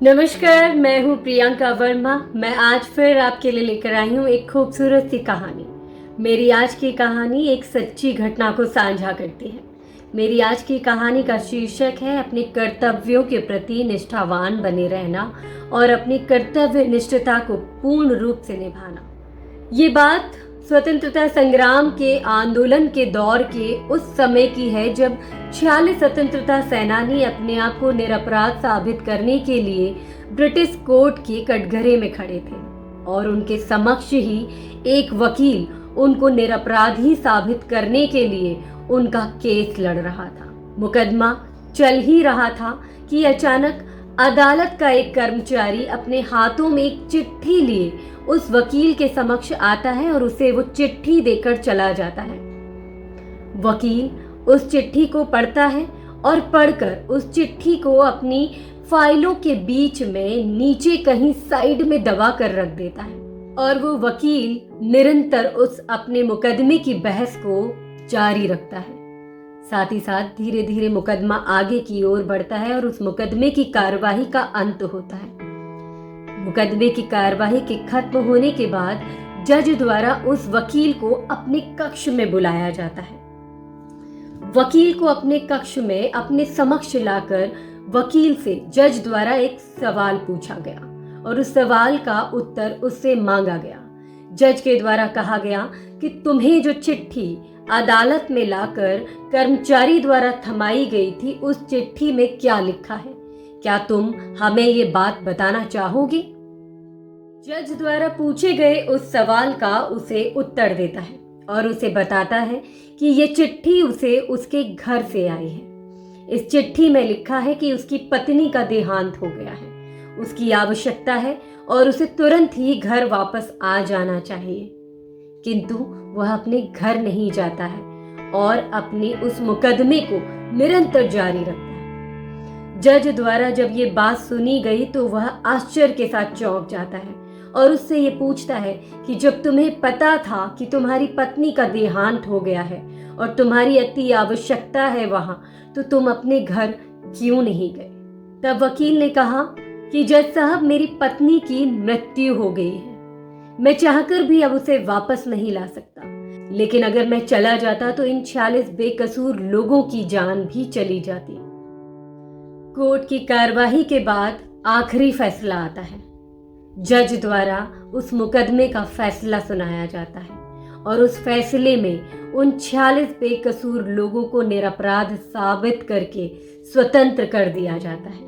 नमस्कार, मैं हूँ प्रियंका वर्मा। मैं आज फिर आपके लिए लेकर आई हूँ एक खूबसूरत सी कहानी। मेरी आज की कहानी एक सच्ची घटना को साझा करती है। मेरी आज की कहानी का शीर्षक है अपने कर्तव्यों के प्रति निष्ठावान बने रहना और अपनी कर्तव्य निष्ठता को पूर्ण रूप से निभाना। ये बात स्वतंत्रता संग्राम के आंदोलन के दौर के उस समय की है जब 46 स्वतंत्रता सेनानी अपने आप को निरपराध साबित करने के लिए ब्रिटिश कोर्ट के कटघरे में खड़े थे और उनके समक्ष ही एक वकील उनको निरपराधी साबित करने के लिए उनका केस लड़ रहा था। मुकदमा चल ही रहा था कि अचानक अदालत का एक कर्मचारी अपने हाथों में एक चिट्ठी लिए उस वकील के समक्ष आता है और उसे वो चिट्ठी देकर चला जाता है। वकील उस चिट्ठी को पढ़ता है और पढ़कर उस चिट्ठी को अपनी फाइलों के बीच में नीचे कहीं साइड में दबा कर रख देता है और वो वकील निरंतर उस अपने मुकदमे की बहस को जारी रखता है। साथ ही साथ धीरे धीरे मुकदमा आगे की ओर बढ़ता है और उस मुकदमे की कार्यवाही का अंत होता है। मुकदमे की कार्यवाही के खत्म होने के बाद जज द्वारा उस वकील को अपने कक्ष में बुलाया जाता है। वकील को अपने कक्ष में अपने समक्ष लाकर वकील से जज द्वारा एक सवाल पूछा गया और उस सवाल का उत्तर उससे मांगा गया। जज के द्वारा कहा गया कि तुम्हें जो चिट्ठी अदालत में लाकर कर्मचारी द्वारा थमाई गई थी, उस चिट्ठी में क्या लिखा है? क्या तुम हमें ये बात बताना चाहोगे? जज द्वारा पूछे गए उस सवाल का उसे उत्तर देता है और उसे बताता है कि ये चिट्ठी उसे उसके घर से आई है। इस चिट्ठी में लिखा है कि उसकी पत्नी का देहांत हो गया है, उसकी आवश्यकता है और उसे तुरंत ही घर वापस आ जाना चाहिए, किंतु वह अपने घर नहीं जाता है और अपने उस मुकदमे को निरंतर जारी रखता है। जज द्वारा जब ये बात सुनी गई तो वह आश्चर्य के साथ चौंक जाता है और उससे ये पूछता है कि जब तुम्हें पता था कि तुम्हारी पत्नी का देहांत हो गया है और तुम्हारी अति आवश्यकता है वहां, तो तुम अपने घर क्यों नहीं गए? तब वकील ने कहा कि जज साहब, मेरी पत्नी की मृत्यु हो गई है, मैं चाहकर भी अब उसे वापस नहीं ला सकता, लेकिन अगर मैं चला जाता तो इन 46 बेकसूर लोगों की जान भी चली जाती। कोर्ट की कार्यवाही के बाद आखिरी फैसला आता है। जज द्वारा उस मुकदमे का फैसला सुनाया जाता है और उस फैसले में उन 46 बेकसूर लोगों को निरपराध साबित करके स्वतंत्र कर दिया जाता है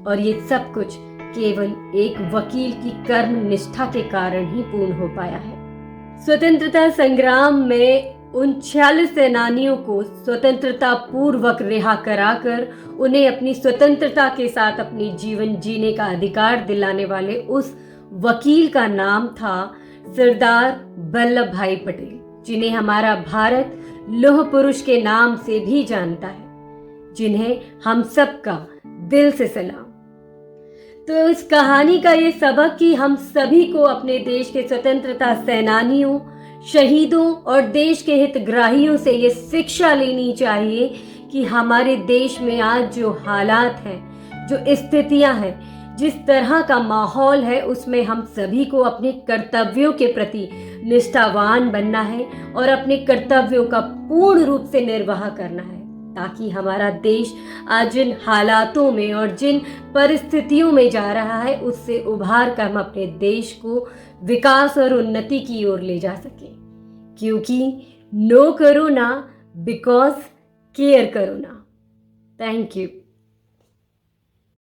और ये सब कुछ केवल एक वकील की कर्म निष्ठा के कारण ही पूर्ण हो पाया है। स्वतंत्रता संग्राम में उन 46 सेनानियों को स्वतंत्रता पूर्वक रिहा कराकर उन्हें अपनी स्वतंत्रता के साथ अपनी जीवन जीने का अधिकार दिलाने वाले उस वकील का नाम था सरदार वल्लभ भाई पटेल, जिन्हें हमारा भारत लौह पुरुष के नाम से भी जानता है, जिन्हें हम सबका दिल से सलाम। तो इस कहानी का ये सबक कि हम सभी को अपने देश के स्वतंत्रता सेनानियों, शहीदों और देश के हितग्राहियों से ये शिक्षा लेनी चाहिए कि हमारे देश में आज जो हालात हैं, जो स्थितियां हैं, जिस तरह का माहौल है, उसमें हम सभी को अपने कर्तव्यों के प्रति निष्ठावान बनना है और अपने कर्तव्यों का पूर्ण रूप से निर्वाह करना है, ताकि हमारा देश आज जिन हालातों में और जिन परिस्थितियों में जा रहा है, उससे उभार कर हम अपने देश को विकास और उन्नति की ओर ले जा सकें। क्योंकि नो कोरोना बिकॉज केयर करो ना। Thank you.